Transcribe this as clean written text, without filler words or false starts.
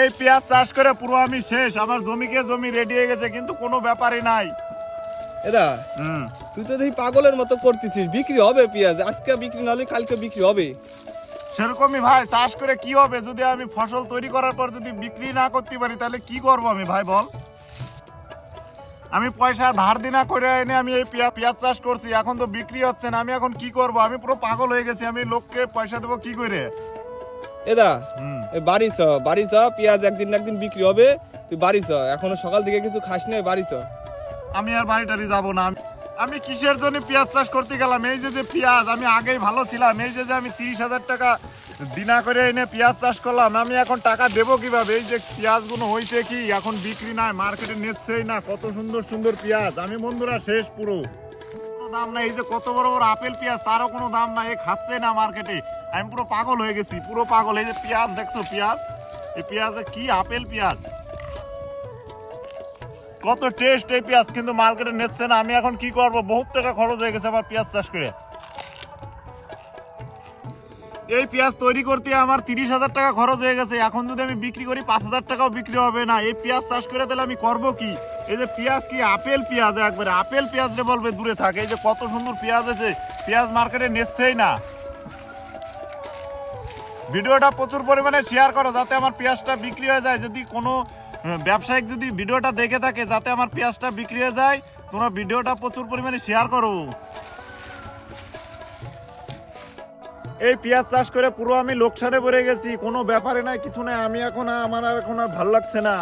এই পেঁয়াজ চাষ করে পুরো আমি শেষ, আমার জমি রেডি হয়ে গেছে, কিন্তু কোনো ব্যাপারই নাই। এদা তুই তো দেখি পাগলের মতো করতেছিস, বিক্রি হবে পেঁয়াজ, আজকে বিক্রি না হলে কালকে বিক্রি হবে। সেরকমই ভাই, চাষ করে কি হবে যদি আমি ফসল তৈরি করার পর যদি বিক্রি না করতে পারি, তাহলে কি করব আমি ভাই বল? আমি পয়সা ধার দিনা করে এনে আমি এই পেঁয়াজ চাষ করছি, এখন তো বিক্রি হচ্ছে না, আমি এখন কি করব? আমি পুরো পাগল হয়ে গেছি, আমি লোককে পয়সা দেবো কি করে? এদা বাড়ি চ, পেঁয়াজ একদিন না একদিন বিক্রি হবে, তুই বাড়ি চ, এখনো সকাল থেকে কিছু খাস নাই, বাড়ি চ। আমি আর বাড়িটারি যাবো না। আমি কিসের জন্য পেঁয়াজ চাষ করতে গেলাম? এই যে পেঁয়াজ, আমি আগেই ভালো ছিলাম, এই যে আমি 30,000 টাকা দিনা করে এনে পেঁয়াজ চাষ করলাম, আমি এখন টাকা দেবো কিভাবে? এই যে পেঁয়াজগুলো হয়েছে কি এখন বিক্রি নাই, মার্কেটে নিচ্ছেই না, কত সুন্দর সুন্দর পেঁয়াজ, আমি বন্ধুরা শেষ পুরো, কোনো দাম নাই। এই যে কত বড় বড় আপেল পেঁয়াজ, তারও কোনো দাম নাই, এ খাচ্ছে না মার্কেটে, আমি পুরো পাগল হয়ে গেছি, পুরো পাগল। এই যে পেঁয়াজ দেখছো, পেঁয়াজ, এই পেঁয়াজে কি আপেল পেঁয়াজ, কত টেস্ট এই পেঁয়াজ, কিন্তু মার্কেটে নিচ্ছে না, আমি এখন কি করব? বহুত টাকা খরচ হয়ে গেছে আমার পেঁয়াজ চাষ করে। এই পেঁয়াজ তৈরি করতে আমার 30,000 টাকা খরচ হয়ে গেছে, এখন যদি আমি বিক্রি করি 5,000 টাকাও বিক্রি হবে না। এই পেঁয়াজ চাষ করে তাহলে আমি করব কি? এই যে পেঁয়াজ, কি আপেল পেঁয়াজ, একবারে আপেল পেঁয়াজ রে বলবে দূরে থাকে। এই যে কত সুন্দর পেঁয়াজ আছে, পেঁয়াজ মার্কেটে নিচ্ছেই না। ভিডিওটা প্রচুর পরিমাণে শেয়ার করো যাতে আমার পেঁয়াজটা বিক্রি হয়ে যায়। যদি কোনো ব্যবসায়িক যদি ভিডিওটা দেখে থাকে, যাতে আমার পেঁয়াজটা বিক্রি হয়ে যায়, তোমরা ভিডিওটা প্রচুর পরিমাণে শেয়ার করো। এই পেঁয়াজ চাষ করে পুরো আমি লোকসানে পড়ে গেছি, কোনো ব্যাপারে নাই, কিছু নাই, আমি এখন আমার আর এখন আর ভালো লাগছে না।